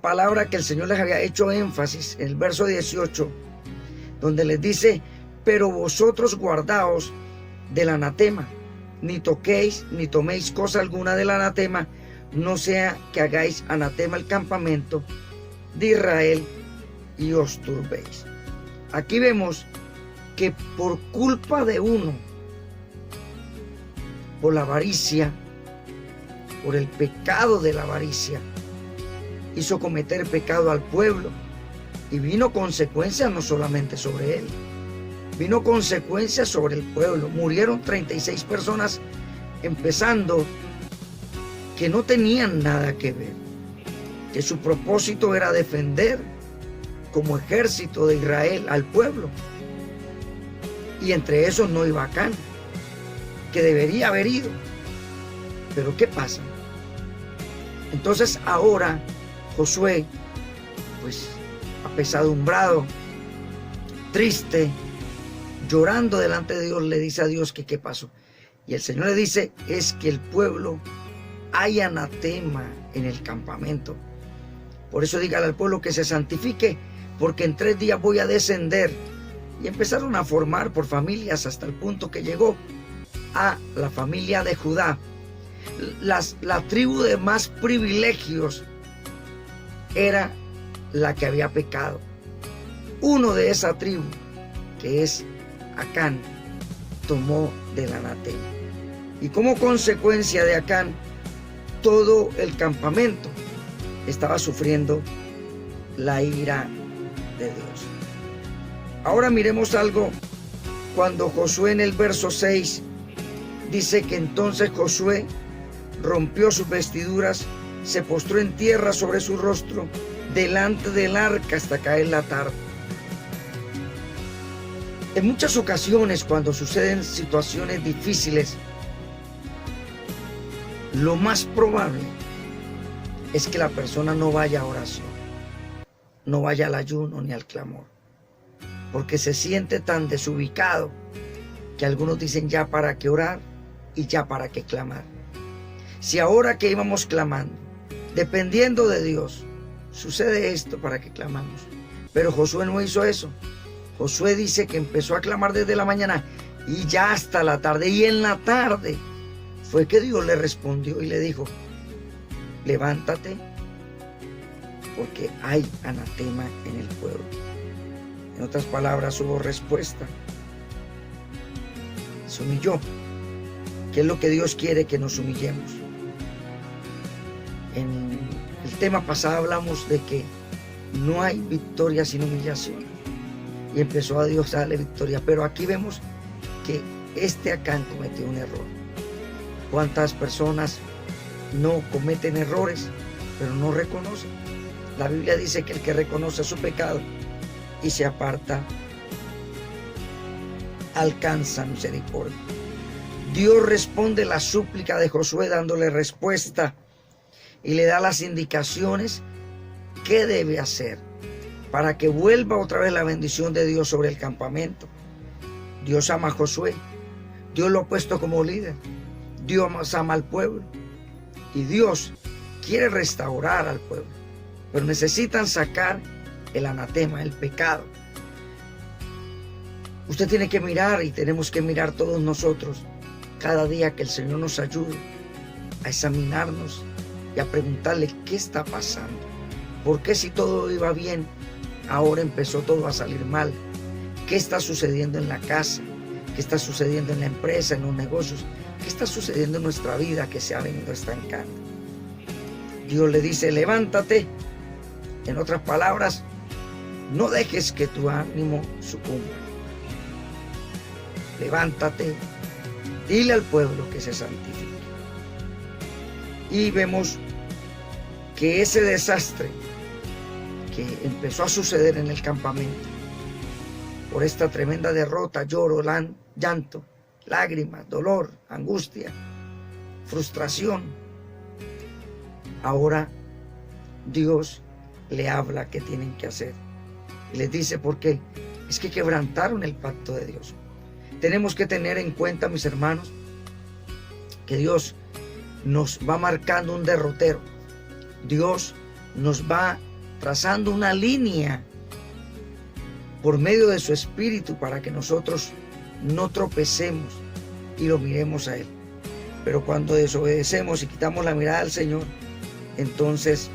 Palabra que el Señor les había hecho énfasis en el verso 18, donde les dice: pero vosotros guardaos del anatema, ni toquéis ni toméis cosa alguna del anatema, no sea que hagáis anatema el campamento de Israel y os turbéis. Aquí vemos que por culpa de uno, por la avaricia, por el pecado de la avaricia, hizo cometer pecado al pueblo, y vino consecuencias no solamente sobre él, vino consecuencias sobre el pueblo. Murieron 36 personas, empezando que no tenían nada que ver, que su propósito era defender como ejército de Israel al pueblo, y entre esos no iba Acán, que debería haber ido. Pero ¿qué pasa? Entonces ahora Josué, pues apesadumbrado, triste, llorando delante de Dios, le dice a Dios que qué pasó. Y el Señor le dice: es que el pueblo hay anatema en el campamento. Por eso dígale al pueblo que se santifique, porque en 3 días voy a descender. Y empezaron a formar por familias hasta el punto que llegó a la familia de Judá. La tribu de más privilegios era la que había pecado. Uno de esa tribu, que es Acán, tomó del anatema. Y como consecuencia de Acán, todo el campamento estaba sufriendo la ira de Dios. Ahora miremos algo. Cuando Josué, en el verso 6, dice que entonces Josué rompió sus vestiduras, se postró en tierra sobre su rostro delante del arca hasta caer la tarde. En muchas ocasiones, cuando suceden situaciones difíciles, lo más probable es que la persona no vaya a oración, no vaya al ayuno ni al clamor, porque se siente tan desubicado que algunos dicen: ya para qué orar y ya para qué clamar. Si ahora que íbamos clamando, dependiendo de Dios, sucede esto, ¿para qué clamamos? Pero Josué no hizo eso. Josué dice que empezó a clamar desde la mañana y ya hasta la tarde. Y en la tarde fue que Dios le respondió y le dijo: levántate, porque hay anatema en el pueblo. En otras palabras, hubo respuesta. Se humilló, que es lo que Dios quiere, que nos humillemos. En el tema pasado hablamos de que no hay victoria sin humillación, y empezó a Dios a darle victoria. Pero aquí vemos que Acán cometió un error. ¿Cuántas personas no cometen errores, pero no reconocen? La Biblia dice que el que reconoce su pecado y se aparta alcanza misericordia. Dios responde la súplica de Josué dándole respuesta y le da las indicaciones que debe hacer para que vuelva otra vez la bendición de Dios sobre el campamento. Dios ama a Josué, Dios lo ha puesto como líder, Dios ama al pueblo y Dios quiere restaurar al pueblo, pero necesitan sacar el anatema, el pecado. Usted tiene que mirar, y tenemos que mirar todos nosotros cada día, que el Señor nos ayude a examinarnos y a preguntarle qué está pasando. ¿Por qué, si todo iba bien, ahora empezó todo a salir mal? ¿Qué está sucediendo en la casa? ¿Qué está sucediendo en la empresa, en los negocios? ¿Qué está sucediendo en nuestra vida que se ha venido estancando? Dios le dice: levántate. En otras palabras, no dejes que tu ánimo sucumba. Levántate, dile al pueblo que se santifique. Y vemos que ese desastre que empezó a suceder en el campamento, por esta tremenda derrota, lloro, llanto, lágrimas, dolor, angustia, frustración, ahora Dios le habla qué tienen que hacer. Y les dice: ¿por qué? Es que quebrantaron el pacto de Dios. Tenemos que tener en cuenta, mis hermanos, que Dios nos va marcando un derrotero. Dios nos va trazando una línea por medio de su Espíritu para que nosotros no tropecemos y lo miremos a Él. Pero cuando desobedecemos y quitamos la mirada al Señor, entonces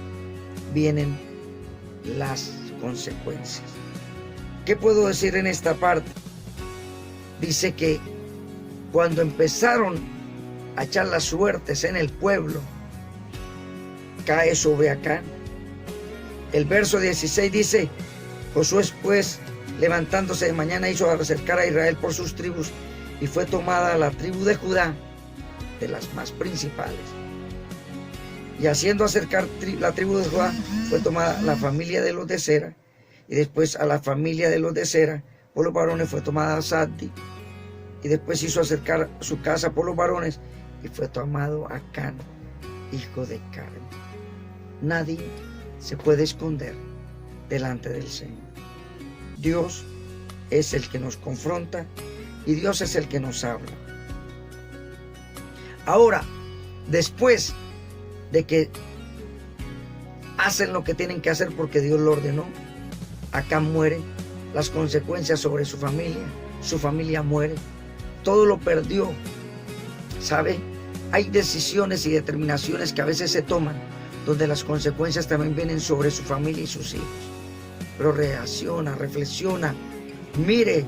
vienen las consecuencias. ¿Qué puedo decir en esta parte? Dice que cuando empezaron a echar las suertes en el pueblo, cae sobre Acán. El verso 16 dice: Josué pues, levantándose de mañana, hizo acercar a Israel por sus tribus, y fue tomada la tribu de Judá, de las más principales. Y haciendo acercar la tribu de Judá, fue tomada la familia de los de Zera, y después a la familia de los de Zera, por los varones, fue tomada Zabdi, y después hizo acercar su casa por los varones, y fue tomado Acán, hijo de Carmi. Nadie se puede esconder delante del Señor. Dios es el que nos confronta y Dios es el que nos habla. Ahora, después de que hacen lo que tienen que hacer porque Dios lo ordenó, Acán muere, las consecuencias sobre su familia muere, todo lo perdió. ¿Sabe? Hay decisiones y determinaciones que a veces se toman donde las consecuencias también vienen sobre su familia y sus hijos. Pero reacciona, reflexiona, mire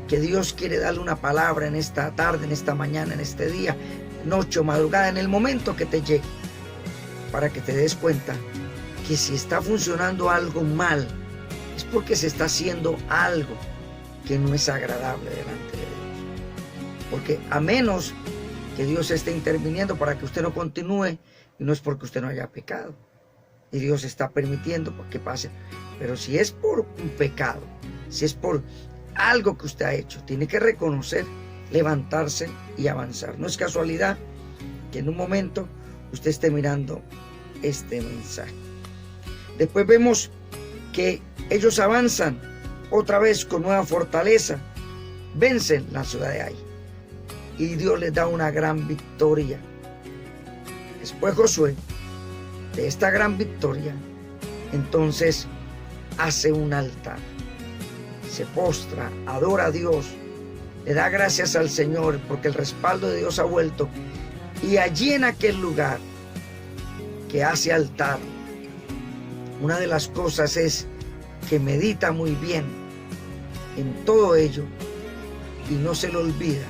que Dios quiere darle una palabra en esta tarde, en esta mañana, en este día, noche o madrugada, en el momento que te llegue, para que te des cuenta que si está funcionando algo mal, es porque se está haciendo algo que no es agradable delante de Dios. Porque a menos que Dios esté interviniendo para que usted no continúe, y no es porque usted no haya pecado, y Dios está permitiendo que pase. Pero si es por un pecado, si es por algo que usted ha hecho, tiene que reconocer, levantarse y avanzar. No es casualidad que en un momento usted esté mirando este mensaje. Después vemos que ellos avanzan otra vez con nueva fortaleza, vencen la ciudad de Ai y Dios les da una gran victoria. Después Josué, de esta gran victoria, entonces hace un altar, se postra, adora a Dios, le da gracias al Señor porque el respaldo de Dios ha vuelto, y allí en aquel lugar que hace altar, una de las cosas es que medita muy bien en todo ello y no se le olvida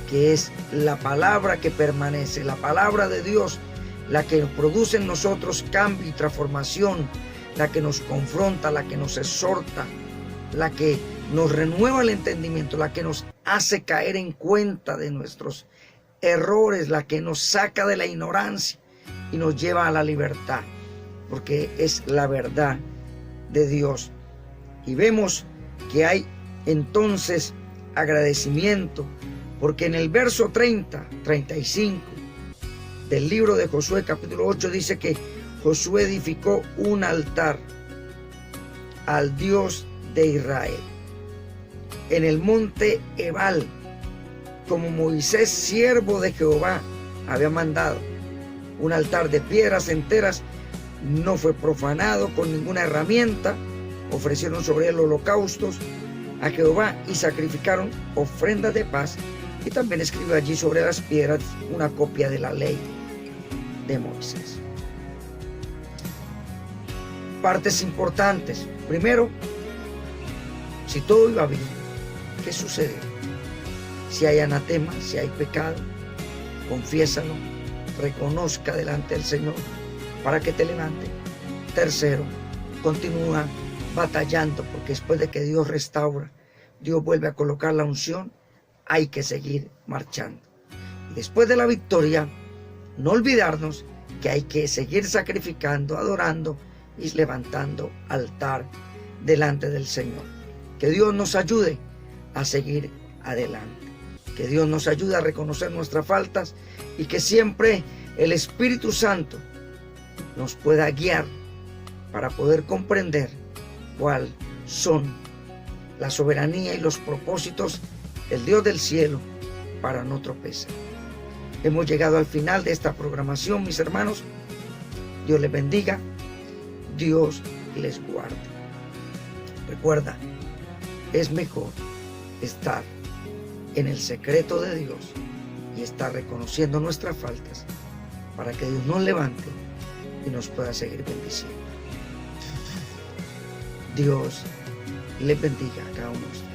que es la palabra que permanece, la palabra de Dios, la que produce en nosotros cambio y transformación, la que nos confronta, la que nos exhorta, la que nos renueva el entendimiento, la que nos hace caer en cuenta de nuestros errores, la que nos saca de la ignorancia y nos lleva a la libertad, porque es la verdad de Dios. Y vemos que hay entonces agradecimiento, porque en el verso 35 del libro de Josué capítulo 8 dice que Josué edificó un altar al Dios de Israel en el monte Ebal, como Moisés, siervo de Jehová, había mandado. Un altar de piedras enteras, no fue profanado con ninguna herramienta. Ofrecieron sobre él holocaustos a Jehová y sacrificaron ofrendas de paz. Y también escribió allí sobre las piedras una copia de la ley de Moisés. Partes importantes. Primero, si todo iba bien, ¿qué sucedió? Si hay anatema, si hay pecado, confiésalo, reconozca delante del Señor para que te levante. Tercero, continúa batallando, porque después de que Dios restaura, Dios vuelve a colocar la unción, hay que seguir marchando. Y después de la victoria, no olvidarnos que hay que seguir sacrificando, adorando y levantando altar delante del Señor. Que Dios nos ayude a seguir adelante. Que Dios nos ayude a reconocer nuestras faltas y que siempre el Espíritu Santo nos pueda guiar para poder comprender cuáles son la soberanía y los propósitos del Dios del cielo para no tropezar. Hemos llegado al final de esta programación, mis hermanos. Dios les bendiga. Dios y les guarde. Recuerda, es mejor estar en el secreto de Dios y estar reconociendo nuestras faltas para que Dios nos levante y nos pueda seguir bendiciendo. Dios les bendiga a cada uno de ustedes.